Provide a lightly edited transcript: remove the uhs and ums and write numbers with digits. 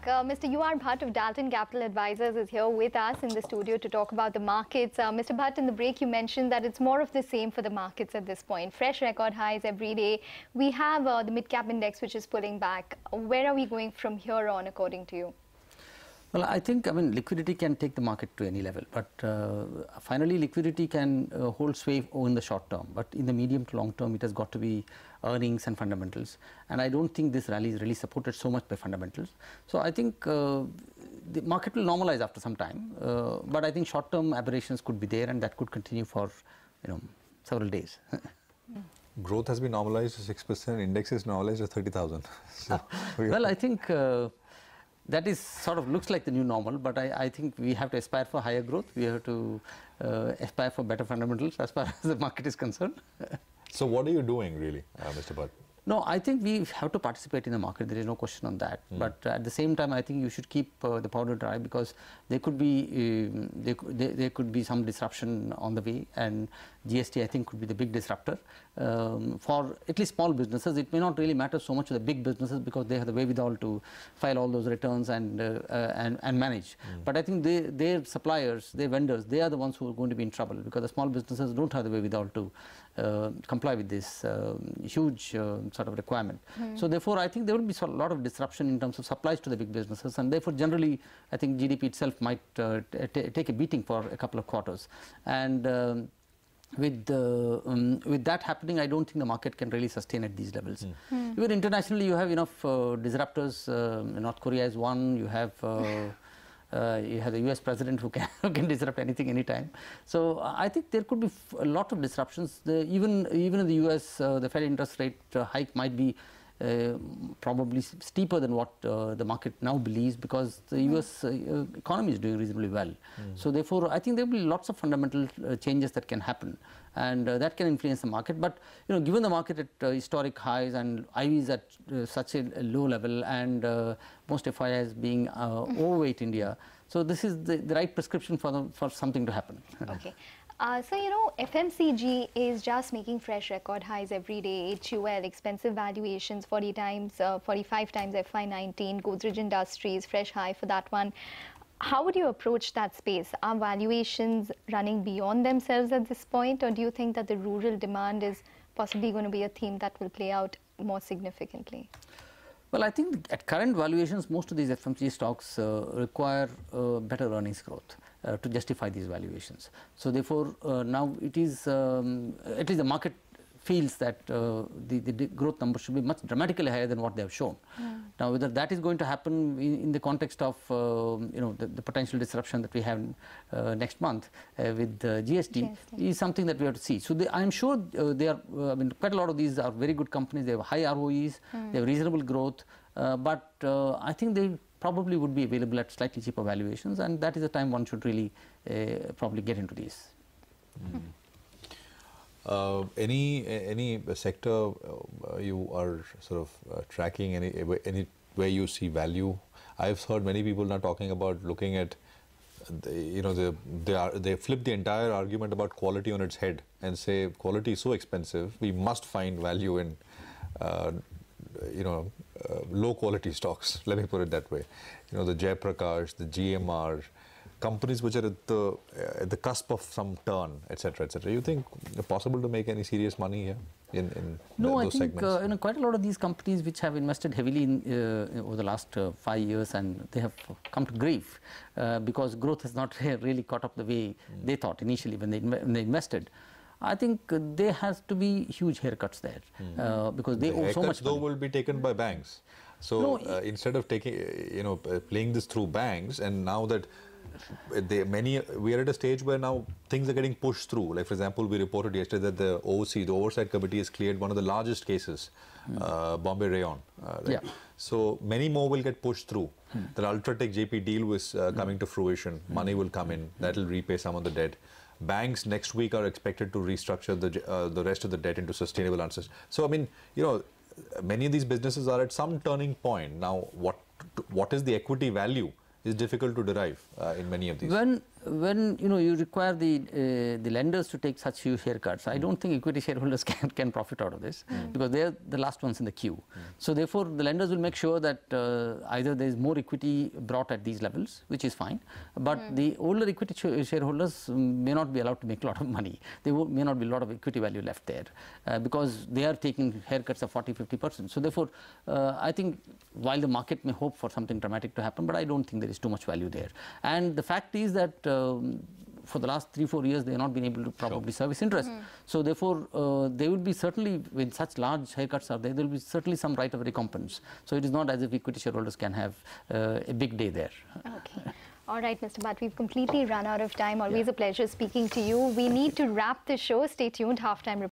Mr. Bhat of Dalton Capital Advisors is here with us in the studio to talk about the markets. Mr. Bhat, in the break you mentioned that it's more of the same for the markets at this point. Fresh record highs every day. We have the mid-cap index which is pulling back. Where are we going from here on according to you? Well, I think, liquidity can take the market to any level, but finally liquidity can hold sway in the short term, but in the medium to long term it has got to be earnings and fundamentals, and I don't think this rally is really supported so much by fundamentals. So I think the market will normalize after some time, but I think short term aberrations could be there and that could continue for several days. Growth has been normalized to 6%, index is normalized to 30,000. So well, I think that is sort of looks like the new normal, but I think we have to aspire for higher growth. We have to aspire for better fundamentals as far as the market is concerned. So what are you doing really, Mr. Bhat? No, I think we have to participate in the market. There is no question on that. But at the same time, I think you should keep the powder dry because there could be there could be some disruption on the way, and GST I think could be the big disruptor for at least small businesses. It may not really matter so much to the big businesses because they have the wherewithal to file all those returns and manage. But I think their suppliers, their vendors, they are the ones who are going to be in trouble because the small businesses don't have the wherewithal to comply with this huge sort of requirement. So therefore, I think there will be a lot of disruption in terms of supplies to the big businesses, and therefore generally I think GDP itself might take a beating for a couple of quarters. And with that happening, I don't think the market can really sustain at these levels. Even internationally, you have enough disruptors. North Korea is one. You have the US president who can disrupt anything anytime. So I think there could be a lot of disruptions. Even in the US, the Fed interest rate hike might be probably steeper than what the market now believes because the US economy is doing reasonably well. So therefore, I think there will be lots of fundamental changes that can happen, and that can influence the market. But given the market at historic highs and IV is at such a low level, and most FIIs being overweight India, so this is the right prescription for something to happen. Okay. So, FMCG is just making fresh record highs every day. HUL, expensive valuations, 45 times FY19. Godrej Industries, fresh high for that one. How would you approach that space? Are valuations running beyond themselves at this point, or do you think that the rural demand is possibly going to be a theme that will play out more significantly? Well, I think at current valuations, most of these FMCG stocks require better earnings growth to justify these valuations. So therefore, now it is, at least the market feels that the growth numbers should be much dramatically higher than what they have shown. Now, whether that is going to happen in the context of the potential disruption that we have next month with GST is something that we have to see. So I am sure they are. Quite a lot of these are very good companies. They have high ROEs. They have reasonable growth. But I think they probably would be available at slightly cheaper valuations, and that is the time one should really probably get into these. Any sector you are sort of tracking, any where you see value? I've heard many people now talking about looking at they flip the entire argument about quality on its head and say quality is so expensive, we must find value in low quality stocks, let me put it that way. The Jayaprakash, the GMR, companies which are at the cusp of some turn, etc., etc. You think it's possible to make any serious money here in those segments? No, I think quite a lot of these companies which have invested heavily over the last 5 years, and they have come to grief because growth has not really caught up the way they thought initially when they invested. I think there has to be huge haircuts there because they owe so much money. Though will be taken by banks. So instead of taking, playing this through banks, and now that we are at a stage where now things are getting pushed through. Like, for example, we reported yesterday that the OOC, the Oversight Committee, has cleared one of the largest cases, Bombay Rayon. Right? So many more will get pushed through. The Ultratech JP deal was coming to fruition. Money will come in. That will repay some of the debt. Banks next week are expected to restructure the rest of the debt into sustainable answers. So, many of these businesses are at some turning point. Now, what is the equity value is difficult to derive in many of these. when you require the lenders to take such huge haircuts, I don't think equity shareholders can profit out of this because they are the last ones in the queue. So therefore, the lenders will make sure that either there is more equity brought at these levels, which is fine, but the older equity shareholders may not be allowed to make a lot of money. There may not be a lot of equity value left there because they are taking haircuts of 40–50%. So therefore, I think while the market may hope for something dramatic to happen, but I don't think there is too much value there. And the fact is that for the last 3–4 years, they have not been able to probably service interest. So therefore, there will be certainly, when such large haircuts are there, there will be certainly some right of recompense. So it is not as if equity shareholders can have a big day there. Okay. All right, Mr. Bhat, we've completely run out of time. Always a pleasure speaking to you. We need to wrap the show. Stay tuned. Halftime report.